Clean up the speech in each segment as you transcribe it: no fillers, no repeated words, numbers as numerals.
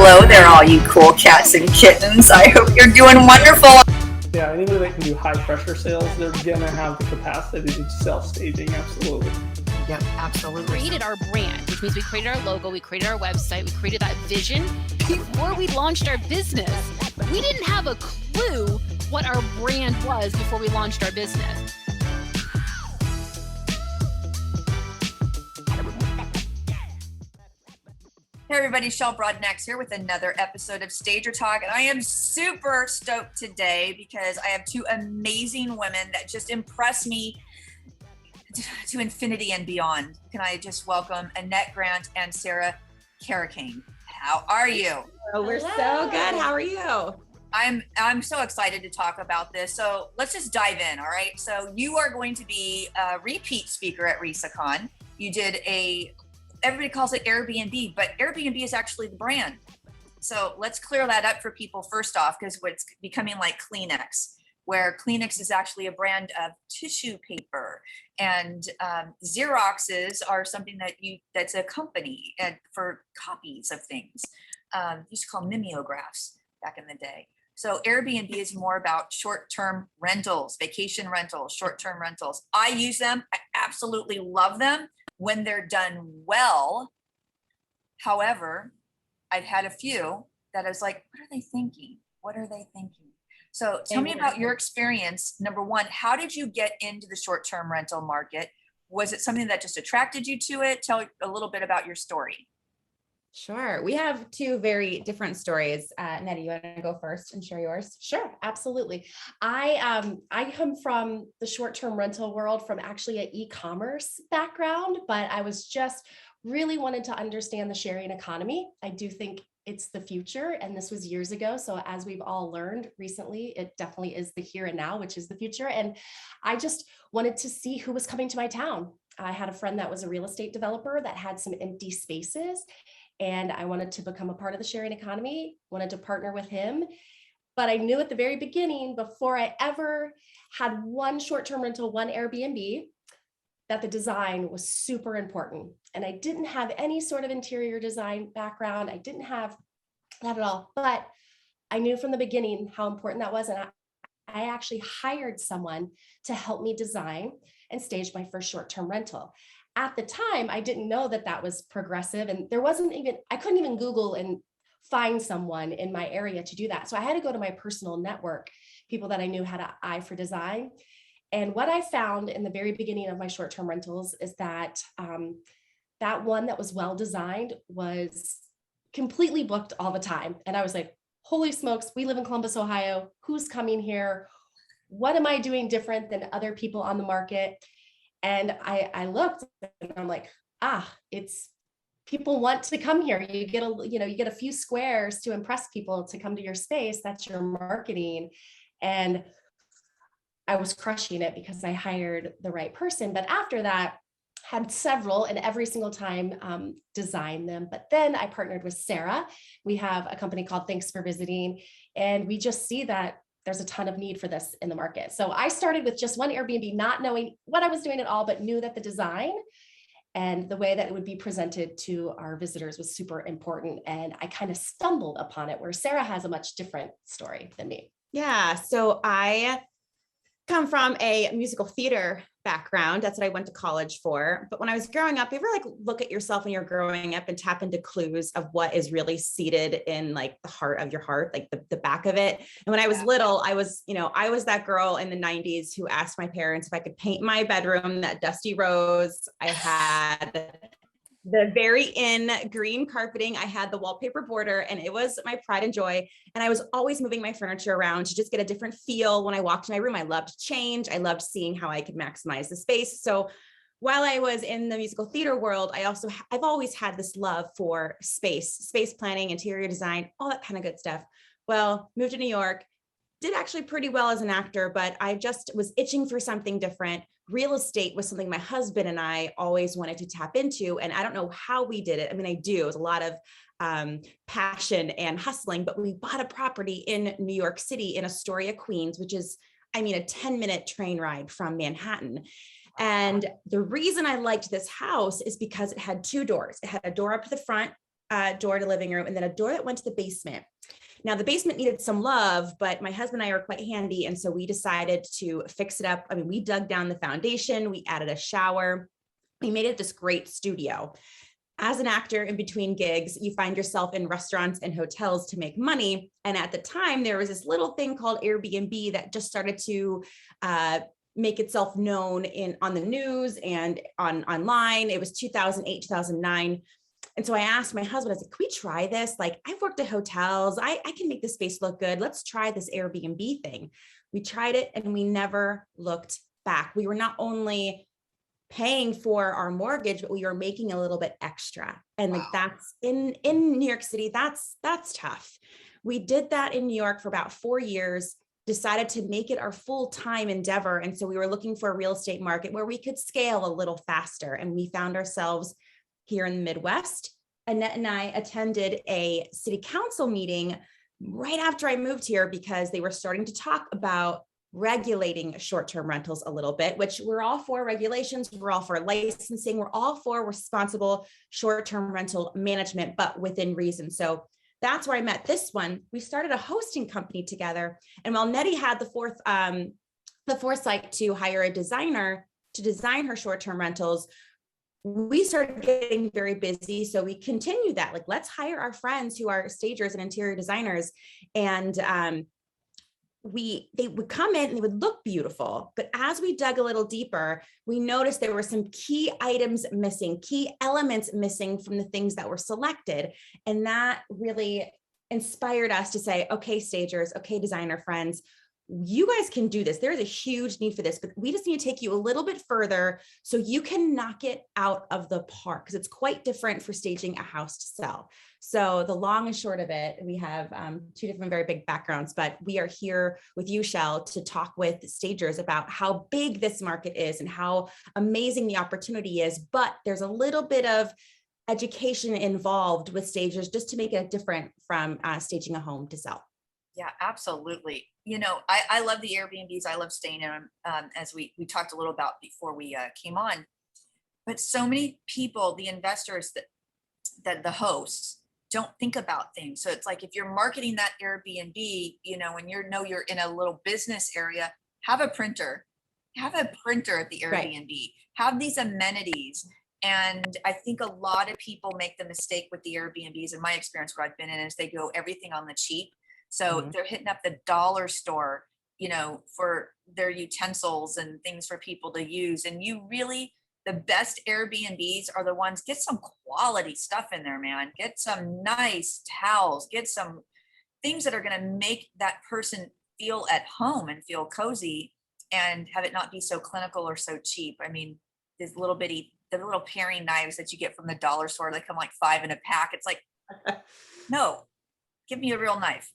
Hello there, all you cool cats and kittens. I hope you're doing wonderful. Yeah, anybody that can do high pressure sales, they're gonna have the capacity to do self-staging, absolutely. Yep, absolutely. We created our brand, which means we created our logo, we created our website, we created that vision before we launched our business. We didn't have a clue what our brand was before we launched our business. Hey everybody, Shel Broadnax here with another episode of Stager Talk, and I am super stoked today because I have two amazing women that just impress me to infinity and beyond. Can I just welcome Annette Grant and Sarah Karakian? How are you? Oh, we're so good. How are you? I'm so excited to talk about this. So let's just dive in, all right? So you are going to be a repeat speaker at RisaCon. You did everybody calls it Airbnb, but Airbnb is actually the brand. So let's clear that up for people first off, because it's becoming like Kleenex, where Kleenex is actually a brand of tissue paper, and Xeroxes are something that's a company for copies of things. Used to call mimeographs back in the day. So Airbnb is more about short-term rentals, vacation rentals, short-term rentals. I use them. I absolutely love them when they're done well. However, I've had a few that I was like, what are they thinking? What are they thinking? So tell me about your experience. Number one, how did you get into the short-term rental market? Was it something that just attracted you to it? Tell a little bit about your story. Sure. We have two very different stories. Nettie, you want to go first and share yours? Sure, absolutely. I come from the short-term rental world from actually an e-commerce background, but I was just really wanted to understand the sharing economy. I do think it's the future, and this was years ago. So as we've all learned recently, it definitely is the here and now, which is the future. And I just wanted to see who was coming to my town. I had a friend that was a real estate developer that had some empty spaces, and I wanted to become a part of the sharing economy, wanted to partner with him. But I knew at the very beginning, before I ever had one short-term rental, one Airbnb, that the design was super important. And I didn't have any sort of interior design background. I didn't have that at all, but I knew from the beginning how important that was. And I actually hired someone to help me design and stage my first short-term rental. At the time, I didn't know that that was progressive, and I couldn't even Google and find someone in my area to do that. So I had to go to my personal network, people that I knew had an eye for design. And what I found in the very beginning of my short-term rentals is that that one that was well-designed was completely booked all the time. And I was like, holy smokes, we live in Columbus, Ohio. Who's coming here? What am I doing different than other people on the market? And I looked and I'm like, it's people want to come here. You get a few squares to impress people to come to your space. That's your marketing. And I was crushing it because I hired the right person. But after that, had several, and every single time designed them. But then I partnered with Sarah. We have a company called Thanks for Visiting, and we just see that there's a ton of need for this in the market. So I started with just one Airbnb, not knowing what I was doing at all, but knew that the design and the way that it would be presented to our visitors was super important. And I kind of stumbled upon it, where Sarah has a much different story than me. Yeah. So I come from a musical theater background. That's what I went to college for. But when I was growing up, you ever look at yourself when you're growing up and tap into clues of what is really seated in the heart of your heart, like the back of it. And when I was little, I was that girl in the 90s who asked my parents if I could paint my bedroom that dusty rose. I had the very green carpeting. I had the wallpaper border, and it was my pride and joy. And I was always moving my furniture around to just get a different feel when I walked in my room. I loved change. I loved seeing how I could maximize the space. So while I was in the musical theater world, I've always had this love for space planning, interior design, all that kind of good stuff. Well, moved to New York, did actually pretty well as an actor, but I just was itching for something different. Real estate was something my husband and I always wanted to tap into. And I don't know how we did it. I mean, I do. It was a lot of passion and hustling, but we bought a property in New York City in Astoria, Queens, which is, a 10-minute train ride from Manhattan. And the reason I liked this house is because it had two doors. It had a door up to the front door to living room, and then a door that went to the basement. Now the basement needed some love, but my husband and I are quite handy. And so we decided to fix it up. I mean, we dug down the foundation, we added a shower, we made it this great studio. As an actor in between gigs, you find yourself in restaurants and hotels to make money. And at the time, there was this little thing called Airbnb that just started to make itself known on the news and online. It was 2008, 2009. And so I asked my husband, I said, can we try this? Like, I've worked at hotels. I can make this space look good. Let's try this Airbnb thing. We tried it and we never looked back. We were not only paying for our mortgage, but we were making a little bit extra. And like, that's in New York City, that's tough. We did that in New York for about 4 years, decided to make it our full-time endeavor. And so we were looking for a real estate market where we could scale a little faster. And we found ourselves here in the Midwest. Annette and I attended a city council meeting right after I moved here because they were starting to talk about regulating short-term rentals a little bit, which we're all for regulations, we're all for licensing, we're all for responsible short-term rental management, but within reason. So that's where I met this one. We started a hosting company together. And while Nettie had the foresight to hire a designer to design her short-term rentals, we started getting very busy. So we continued that, like, let's hire our friends who are stagers and interior designers. And they would come in and they would look beautiful. But as we dug a little deeper, we noticed there were some key items missing, key elements missing from the things that were selected. And that really inspired us to say, okay, stagers, okay, designer friends, you guys can do this. There's a huge need for this, but we just need to take you a little bit further so you can knock it out of the park, because it's quite different for staging a house to sell. So the long and short of it, we have two different very big backgrounds, but we are here with you, Shell, to talk with stagers about how big this market is and how amazing the opportunity is. But there's a little bit of education involved with stagers just to make it different from staging a home to sell. Yeah, absolutely. You know, I love the Airbnbs. I love staying in them, as we talked a little about before we came on. But so many people, the investors, that the hosts don't think about things. So it's like, if you're marketing that Airbnb, you know, when you're in a little business area, have a printer at the Airbnb, right. Have these amenities. And I think a lot of people make the mistake with the Airbnbs, in my experience, what I've been in, is they go everything on the cheap. So they're hitting up the dollar store, you know, for their utensils and things for people to use. And the best Airbnbs are the ones, get some quality stuff in there, man. Get some nice towels, get some things that are going to make that person feel at home and feel cozy, and have it not be so clinical or so cheap. I mean, the little paring knives that you get from the dollar store, they come like 5 in a pack. It's like, no, give me a real knife.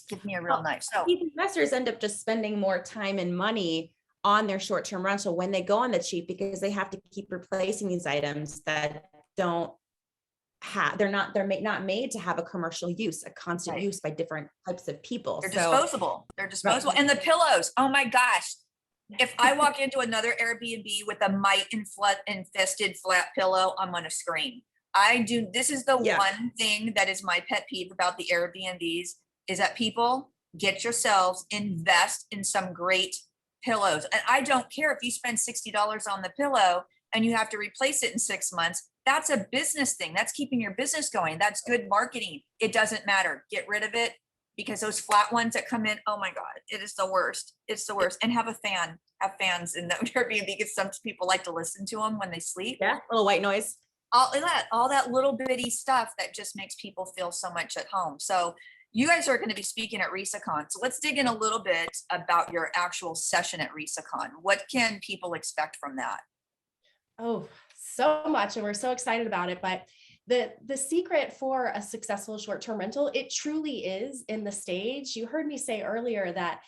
Give me a real knife. So these investors end up just spending more time and money on their short-term rental when they go on the cheap, because they have to keep replacing these items that they're not made to have a commercial use, a constant right. use by different types of people. They're disposable. Right. And the pillows. Oh my gosh. If I walk into another Airbnb with a mite infested flat pillow, I'm going to scream. This is the one thing that is my pet peeve about the Airbnbs, is that people, get yourselves, invest in some great pillows. And I don't care if you spend $60 on the pillow and you have to replace it in 6 months. That's a business thing. That's keeping your business going. That's good marketing. It doesn't matter. Get rid of it, because those flat ones that come in, oh my God, it is the worst. It's the worst. And have fans in the Airbnb, because some people like to listen to them when they sleep. Yeah, a little white noise. All that little bitty stuff that just makes people feel so much at home. So you guys are going to be speaking at RisaCon. So let's dig in a little bit about your actual session at RisaCon. What can people expect from that? Oh, so much. And we're so excited about it. But the secret for a successful short-term rental, it truly is in the stage. You heard me say earlier that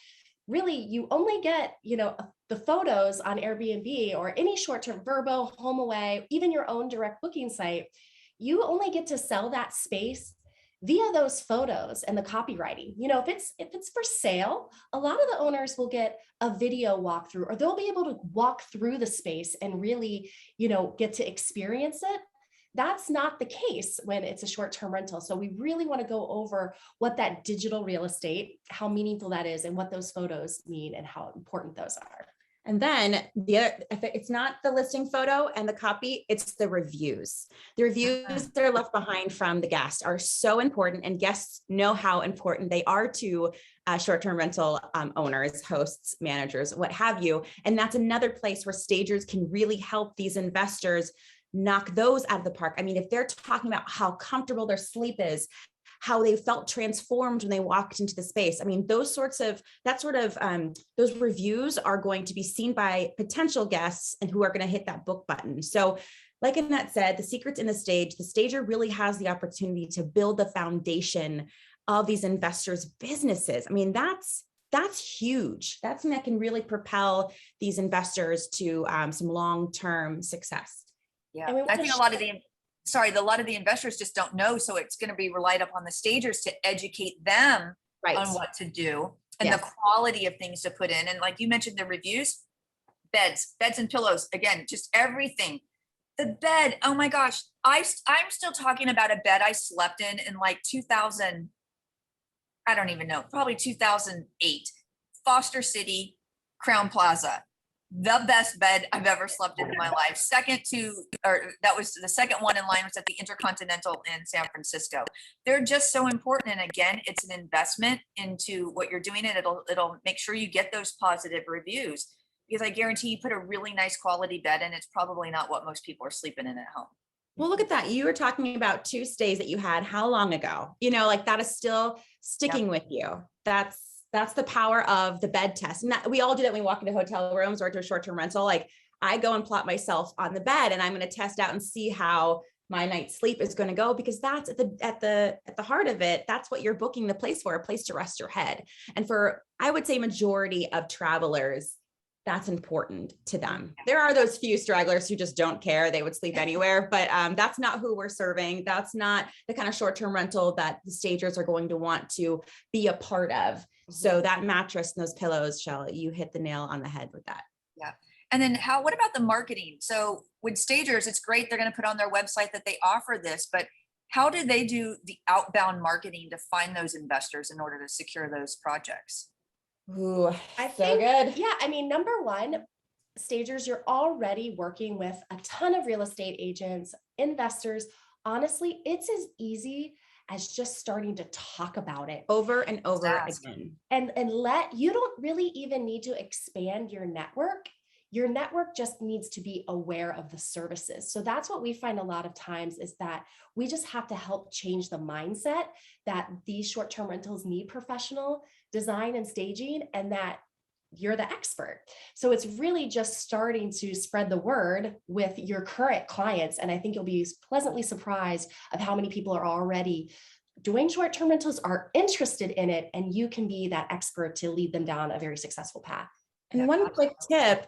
really you only get, the photos on Airbnb or any short-term Vrbo, HomeAway, even your own direct booking site. You only get to sell that space via those photos and the copywriting. If it's for sale, a lot of the owners will get a video walkthrough, or they'll be able to walk through the space and really, get to experience it. That's not the case when it's a short-term rental. So we really want to go over what that digital real estate, how meaningful that is, and what those photos mean and how important those are. And then the other, if it's not the listing photo and the copy, it's the reviews. The reviews that are left behind from the guests are so important, and guests know how important they are to short-term rental owners, hosts, managers, what have you. And that's another place where stagers can really help these investors knock those out of the park. I mean, if they're talking about how comfortable their sleep is, how they felt transformed when they walked into the space. I mean, those reviews are going to be seen by potential guests and who are going to hit that book button. So like Annette said, the secret's in the stage. The stager really has the opportunity to build the foundation of these investors' businesses. I mean, that's huge. That's something that can really propel these investors to some long-term success. Yeah, I think a lot of the investors just don't know. So it's going to be relied upon the stagers to educate them on what to do and the quality of things to put in. And like you mentioned, the reviews, beds and pillows, again, just everything. The bed, oh my gosh, I'm still talking about a bed I slept in like 2000, I don't even know, probably 2008, Foster City, Crown Plaza. The best bed I've ever slept in my life. That was the second one in line was at the Intercontinental in San Francisco. They're just so important. And again, it's an investment into what you're doing, and it'll make sure you get those positive reviews, because I guarantee you put a really nice quality bed in, it's probably not what most people are sleeping in at home. Well, look at that. You were talking about 2 stays that you had how long ago? You know, like that is still sticking with you. That's the power of the bed test. And that, we all do that when we walk into hotel rooms or to a short-term rental. Like I go and plot myself on the bed and I'm going to test out and see how my night's sleep is going to go, because that's at the heart of it. That's what you're booking the place for, a place to rest your head. And for, I would say, majority of travelers, that's important to them. There are those few stragglers who just don't care. They would sleep anywhere, but that's not who we're serving. That's not the kind of short-term rental that the stagers are going to want to be a part of. So that mattress and those pillows, Shell, you hit the nail on the head with that. Yeah. And then what about the marketing? So with stagers, it's great. They're going to put on their website that they offer this, but how do they do the outbound marketing to find those investors in order to secure those projects? Ooh, I so think, good. Yeah, I mean, number one, stagers, you're already working with a ton of real estate agents, investors. Honestly, it's as easy as just starting to talk about it Over and over again. And you don't really even need to expand your network. Your network just needs to be aware of the services. So that's what we find a lot of times, is that we just have to help change the mindset that these short-term rentals need professional design and staging, and that you're the expert. So it's really just starting to spread the word with your current clients. And I think you'll be pleasantly surprised of how many people are already doing short-term rentals, are interested in it, and you can be that expert to lead them down a very successful path. And one quick tip,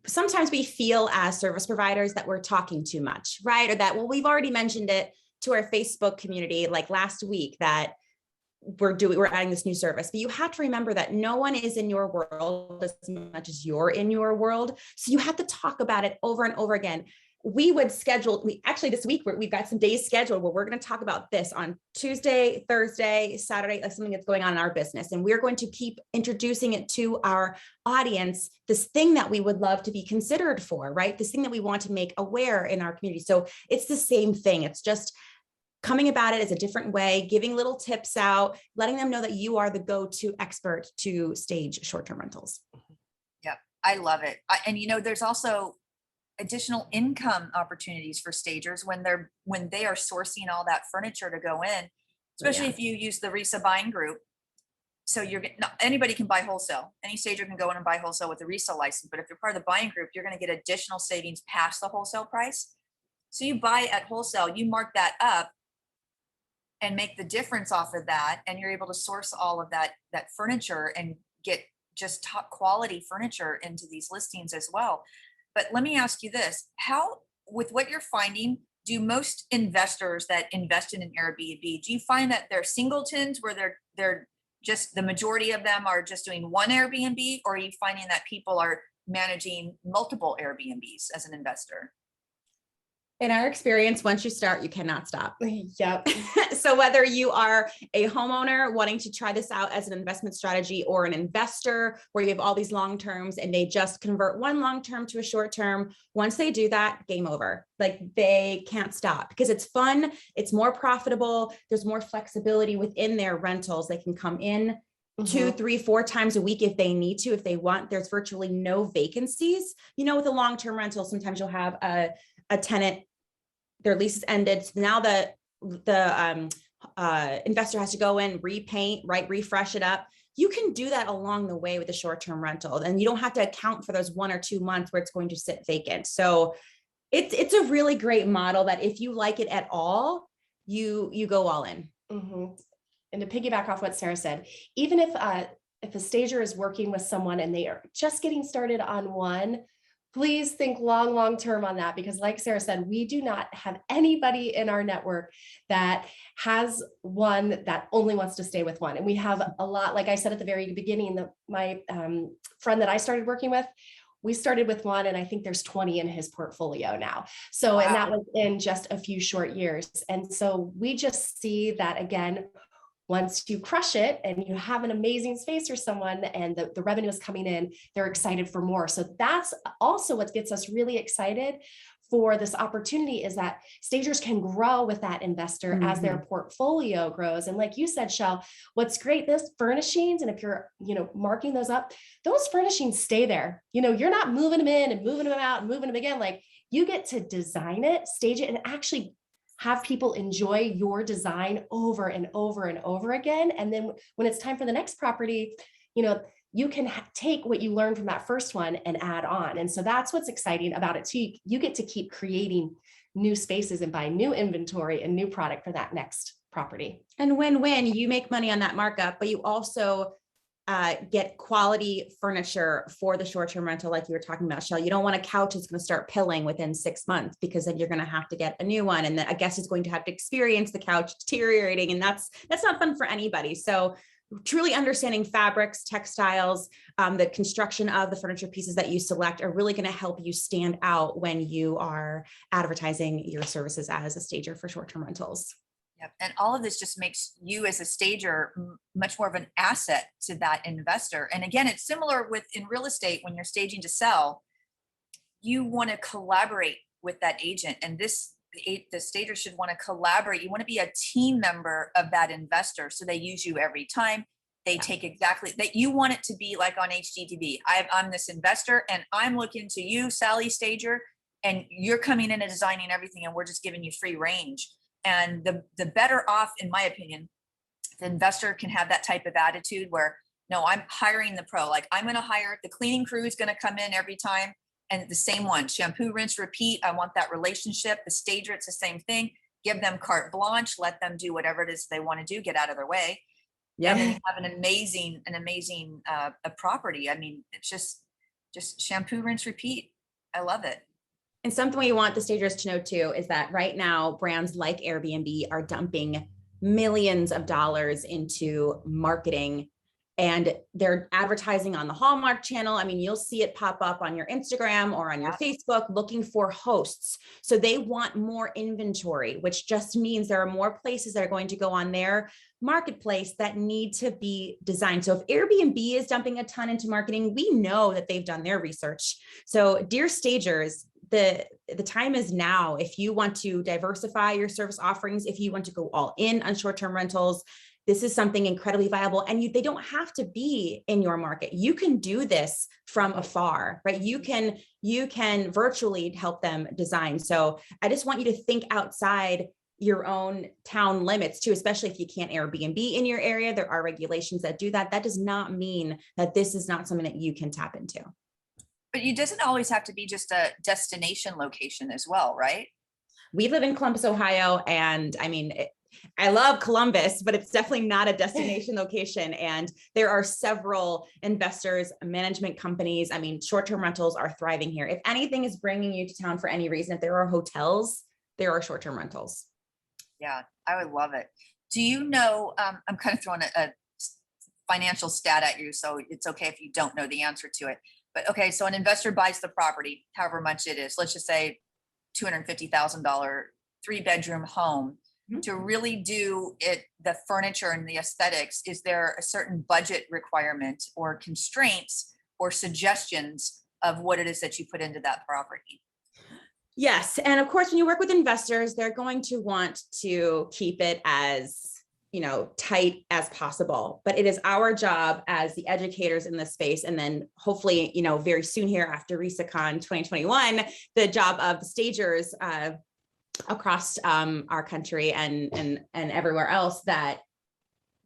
sometimes we feel as service providers that we're talking too much, right? Or that, well, we've already mentioned it to our Facebook community, like last week, that we're adding this new service, but you have to remember that no one is in your world as much as you're in your world. So you have to talk about it over and over again. This week, we've got some days scheduled where we're going to talk about this on Tuesday, Thursday, Saturday, like something that's going on in our business. And we're going to keep introducing it to our audience, this thing that we would love to be considered for, right? This thing that we want to make aware in our community. So it's the same thing. It's just coming about it as a different way, giving little tips out, letting them know that you are the go-to expert to stage short-term rentals. Yeah, I love it. And there's also additional income opportunities for stagers when they are sourcing all that furniture to go in, especially if you use the RISA buying group. So anybody can buy wholesale. Any stager can go in and buy wholesale with a RISA license. But if you're part of the buying group, you're going to get additional savings past the wholesale price. So you buy at wholesale, you mark that up and make the difference off of that, and you're able to source all of that furniture and get just top quality furniture into these listings as well. But let me ask you this, how, with what you're finding, do most investors that invest in an Airbnb, do you find that they're singletons where they're just, the majority of them are just doing one Airbnb, or are you finding that people are managing multiple Airbnbs as an investor? In our experience, once you start, you cannot stop. Yep. So whether you are a homeowner wanting to try this out as an investment strategy, or an investor where you have all these long terms and they just convert one long term to a short term, once they do that, game over. Like, they can't stop because it's fun. It's more profitable. There's more flexibility within their rentals. They can come in 2, 3, 4 times a week if they need to, if they want. There's virtually no vacancies. You know, with a long-term rental, sometimes you'll have a tenant, their lease is ended. So now the investor has to go in, repaint, right, refresh it up. You can do that along the way with a short-term rental, and you don't have to account for those 1 or 2 months where it's going to sit vacant. So it's a really great model that if you like it at all, you go all in. And to piggyback off what Sarah said, even if a stager is working with someone and they are just getting started on one, please think long term on that, because like Sarah said, we do not have anybody in our network that has one that only wants to stay with one. And we have a lot, like I said at the very beginning, my friend that I started working with, we started with one, and I think there's 20 in his portfolio now. So, wow. And that was in just a few short years. And so we just see that, again, once you crush it and you have an amazing space for someone and the revenue is coming in, they're excited for more. So that's also what gets us really excited for this opportunity, is that stagers can grow with that investor as their portfolio grows. And like you said, Shell, what's great, this furnishings, and if you're, marking those up, those furnishings stay there. You're not moving them in and moving them out and moving them again. Like, you get to design it, stage it, and actually have people enjoy your design over and over and over again. And then when it's time for the next property, you can take what you learned from that first one and add on. And so that's what's exciting about it too. You get to keep creating new spaces and buy new inventory and new product for that next property. And win-win, you make money on that markup, but you also get quality furniture for the short-term rental, like you were talking about, Shell. You don't want a couch that's going to start pilling within 6 months, because then you're going to have to get a new one, and then a guest is going to have to experience the couch deteriorating, and that's not fun for anybody. So truly understanding fabrics, textiles, the construction of the furniture pieces that you select are really going to help you stand out when you are advertising your services as a stager for short-term rentals. Yep. And all of this just makes you as a stager much more of an asset to that investor. And again, it's similar with in real estate. When you're staging to sell, you want to collaborate with that agent, and the stager should want to collaborate. You want to be a team member of that investor, so they use you every time. They take exactly that. You want it to be like on HGTV. I'm this investor, and I'm looking to you, Sally Stager, and you're coming in and designing everything, and we're just giving you free range. And the better off, in my opinion, the investor can have that type of attitude where, no, I'm hiring the pro. Like, I'm going to hire the cleaning crew is going to come in every time, and the same one, shampoo, rinse, repeat. I want that relationship. The stager, it's the same thing. Give them carte blanche. Let them do whatever it is they want to do. Get out of their way. Yeah. And then you have an amazing a property. I mean, it's just shampoo, rinse, repeat. I love it. And something we want the stagers to know too is that right now, brands like Airbnb are dumping millions of dollars into marketing, and they're advertising on the Hallmark Channel. I mean, you'll see it pop up on your Instagram or on your Facebook looking for hosts. So they want more inventory, which just means there are more places that are going to go on their marketplace that need to be designed. So if Airbnb is dumping a ton into marketing, we know that they've done their research. So dear stagers, the time is now. If you want to diversify your service offerings, if you want to go all in on short-term rentals, this is something incredibly viable, and they don't have to be in your market. You can do this from afar, right? You can virtually help them design. So I just want you to think outside your own town limits too, especially if you can't Airbnb in your area. There are regulations that do that. That does not mean that this is not something that you can tap into. But it doesn't always have to be just a destination location as well, right? We live in Columbus, Ohio, and I mean, I love Columbus, but it's definitely not a destination location. And there are several investors, management companies. I mean, short-term rentals are thriving here. If anything is bringing you to town for any reason, if there are hotels, there are short-term rentals. Yeah, I would love it. Do you know, I'm kind of throwing a financial stat at you, so it's okay if you don't know the answer to it. But okay, so an investor buys the property, however much it is. Let's just say $250,000 3-bedroom home, to really do it, the furniture and the aesthetics, is there a certain budget requirement or constraints or suggestions of what it is that you put into that property? Yes. And of course, when you work with investors, they're going to want to keep it as, tight as possible. But it is our job as the educators in this space. And then hopefully, very soon here after RISACon 2021, the job of the stagers across our country and everywhere else, that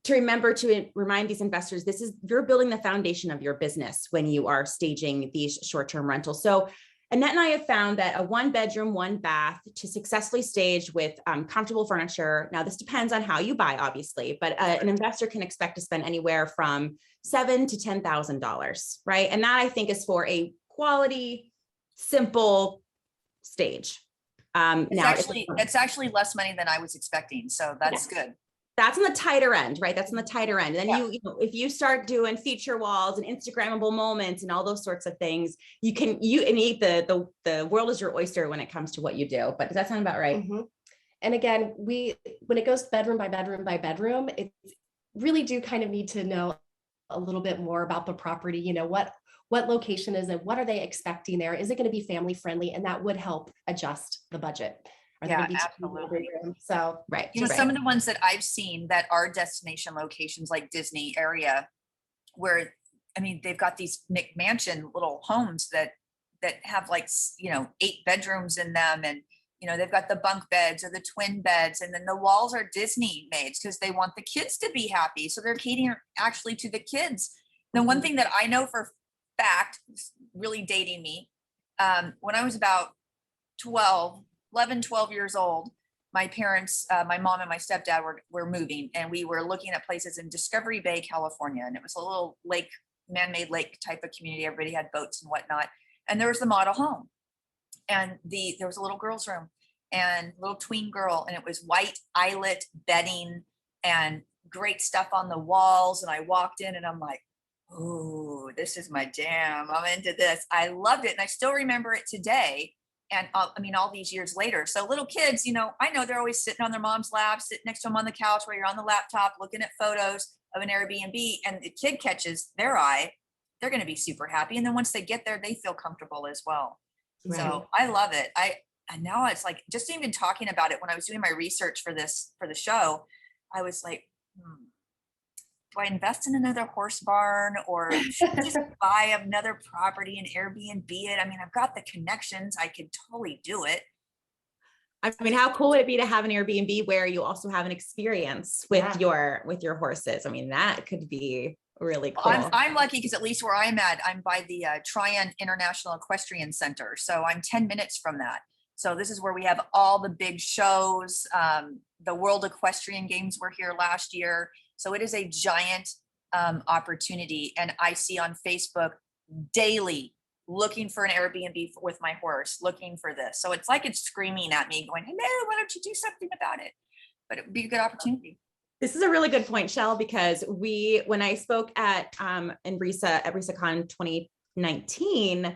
to remember to remind these investors, you're building the foundation of your business when you are staging these short-term rentals. So Annette and I have found that a 1-bedroom, 1-bath to successfully stage with comfortable furniture. Now, this depends on how you buy, obviously, but an investor can expect to spend anywhere from $7,000 to $10,000, right? And that, I think, is for a quality, simple stage. It's actually less money than I was expecting, so that's good. That's on the tighter end, right? That's on the tighter end. Then if you start doing feature walls and Instagrammable moments and all those sorts of things, you eat the world is your oyster when it comes to what you do. But does that sound about right? Mm-hmm. And again, when it goes bedroom by bedroom by bedroom, it really do kind of need to know a little bit more about the property. What location is it? What are they expecting there? Is it going to be family friendly? And that would help adjust the budget. Yeah, absolutely. So, right. Some of the ones that I've seen that are destination locations like Disney area, where, they've got these McMansion little homes that have 8 bedrooms in them. And, they've got the bunk beds or the twin beds. And then the walls are Disney made because they want the kids to be happy. So they're catering actually to the kids. The one thing that I know for fact, really dating me, when I was about 11, 12 years old, my parents, my mom and my stepdad were moving, and we were looking at places in Discovery Bay, California. And it was a little lake, man-made lake type of community. Everybody had boats and whatnot. And there was the model home, and there was a little girl's room and little tween girl, and it was white eyelet bedding and great stuff on the walls. And I walked in and I'm like, oh, this is my jam. I'm into this. I loved it. And I still remember it today. And all these years later. So little kids, I know they're always sitting on their mom's lap, sitting next to them on the couch where you're on the laptop, looking at photos of an Airbnb, and the kid catches their eye, they're going to be super happy. And then once they get there, they feel comfortable as well. Right. So I love it. And now it's like, just even talking about it, when I was doing my research for the show, I was like, do I invest in another horse barn, or should I just buy another property and Airbnb it? I've got the connections. I could totally do it. How cool would it be to have an Airbnb where you also have an experience with your horses? That could be really cool. I'm lucky because at least where I'm at, I'm by the Tryon International Equestrian Center. So I'm 10 minutes from that. So this is where we have all the big shows. The World Equestrian Games were here last year. So it is a giant opportunity. And I see on Facebook daily looking for an Airbnb with my horse, looking for this. So it's like it's screaming at me going, hello, why don't you do something about it? But it would be a good opportunity. This is a really good point, Shell, because when I spoke at RISACon 2019,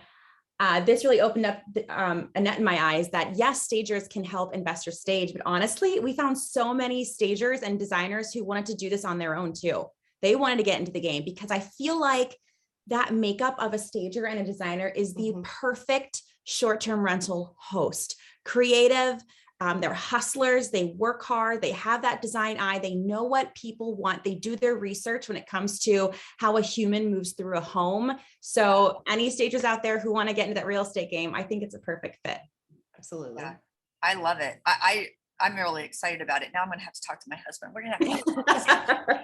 this really opened up a net in my eyes that yes, stagers can help investors stage, but honestly, we found so many stagers and designers who wanted to do this on their own too. They wanted to get into the game because I feel like that makeup of a stager and a designer is the perfect short-term rental host. Creative, they're hustlers, they work hard, they have that design eye, they know what people want, they do their research when it comes to how a human moves through a home. So any stagers out there who want to get into that real estate game, I think it's a perfect fit. Absolutely. Yeah, I love it. I'm really excited about it. Now I'm going to have to talk to my husband. We're going to have to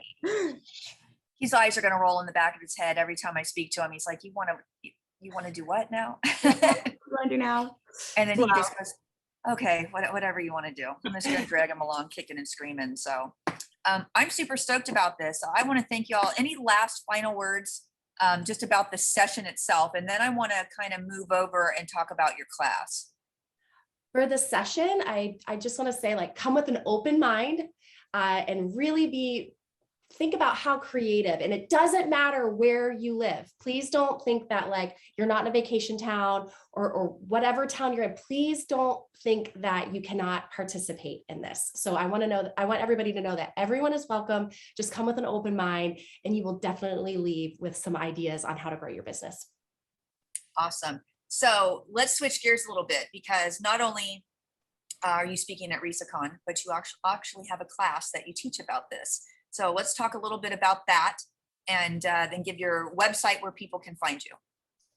his eyes are going to roll in the back of his head every time I speak to him. He's like, you want to do what now? What do I want to do now? And then he just goes, okay, whatever you want to do. I'm just going to drag him along, kicking and screaming. So I'm super stoked about this. I want to thank you all. Any last final words just about the session itself? And then I want to kind of move over and talk about your class. For the session, I just want to say, come with an open mind and really be think about how creative, and it doesn't matter where you live. Please don't think that like you're not in a vacation town or whatever town you're in. Please don't think that you cannot participate in this. So I want everybody to know that everyone is welcome. Just come with an open mind and you will definitely leave with some ideas on how to grow your business. Awesome. So let's switch gears a little bit, because not only are you speaking at RisaCon, but you actually have a class that you teach about this. So let's talk a little bit about that, and then give your website where people can find you.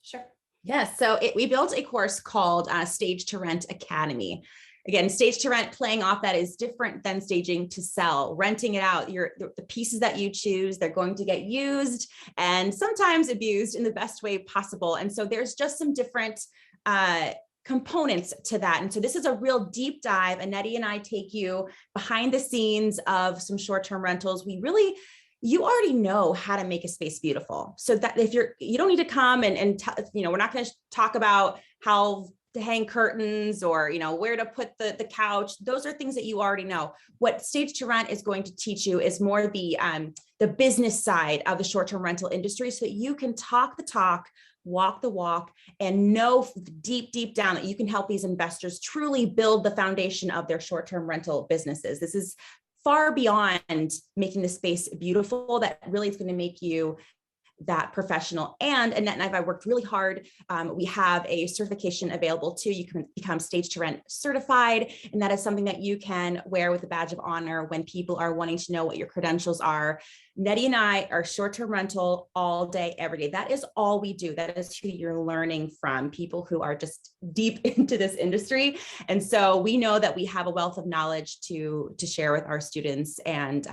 Sure. Yes. So we built a course called Stage to Rent Academy. Again, stage to rent, playing off that, is different than staging to sell. Renting it out, the pieces that you choose, they're going to get used and sometimes abused in the best way possible. And so there's just some different components to that. And so this is a real deep dive. Annette and I take you behind the scenes of some short-term rentals. You already know how to make a space beautiful. So that if you don't need to come and we're not going to talk about how to hang curtains or, where to put the couch. Those are things that you already know. What Stage to Rent is going to teach you is more the business side of the short-term rental industry, so that you can talk the talk, walk the walk, and know deep down that you can help these investors truly build the foundation of their short-term rental businesses. This is far beyond making the space beautiful. That really is going to make you that professional. And Annette and I have worked really hard. We have a certification available too. You can become Stage to Rent certified, and that is something that you can wear with a badge of honor when people are wanting to know what your credentials are. Nettie and I are short-term rental all day, every day. That is all we do. That is who you're learning from, people who are just deep into this industry. And so we know that we have a wealth of knowledge to share with our students, and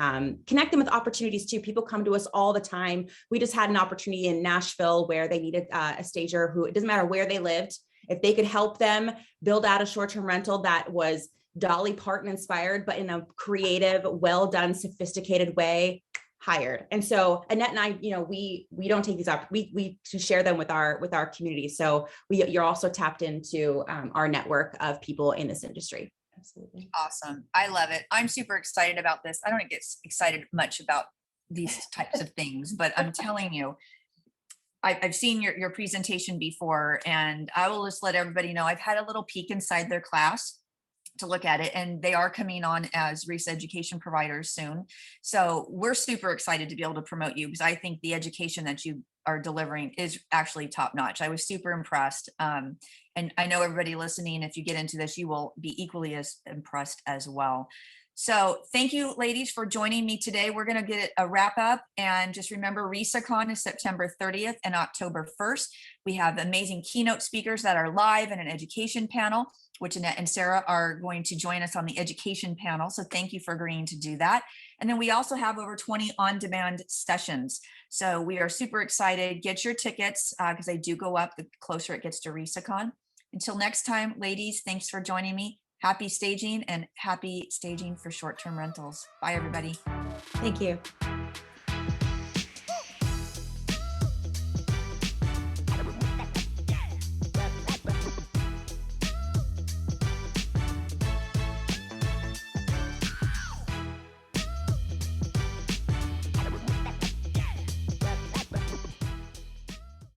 connect them with opportunities too. People come to us all the time. We just had an opportunity in Nashville where they needed a stager who, it doesn't matter where they lived, if they could help them build out a short-term rental that was Dolly Parton inspired, but in a creative, well done, sophisticated way, hired. And so Annette and I, we don't take these up. We share them with our community. So you're also tapped into our network of people in this industry. Absolutely. Awesome. I love it. I'm super excited about this. I don't get excited much about these types of things, but I'm telling you, I've seen your presentation before, and I will just let everybody know I've had a little peek inside their class to look at it, and they are coming on as RISA education providers soon. So we're super excited to be able to promote you, because I think the education that you are delivering is actually top notch. I was super impressed. And I know everybody listening, if you get into this, you will be equally as impressed as well. So thank you, ladies, for joining me today. We're going to get a wrap up, and just remember, RisaCon is September 30th and October 1st. We have amazing keynote speakers that are live, and an education panel, which Annette and Sarah are going to join us on the education panel. So thank you for agreeing to do that. And then we also have over 20 on-demand sessions. So we are super excited. Get your tickets because they do go up the closer it gets to RisaCon. Until next time, ladies, thanks for joining me. Happy staging, and happy staging for short-term rentals. Bye, everybody. Thank you.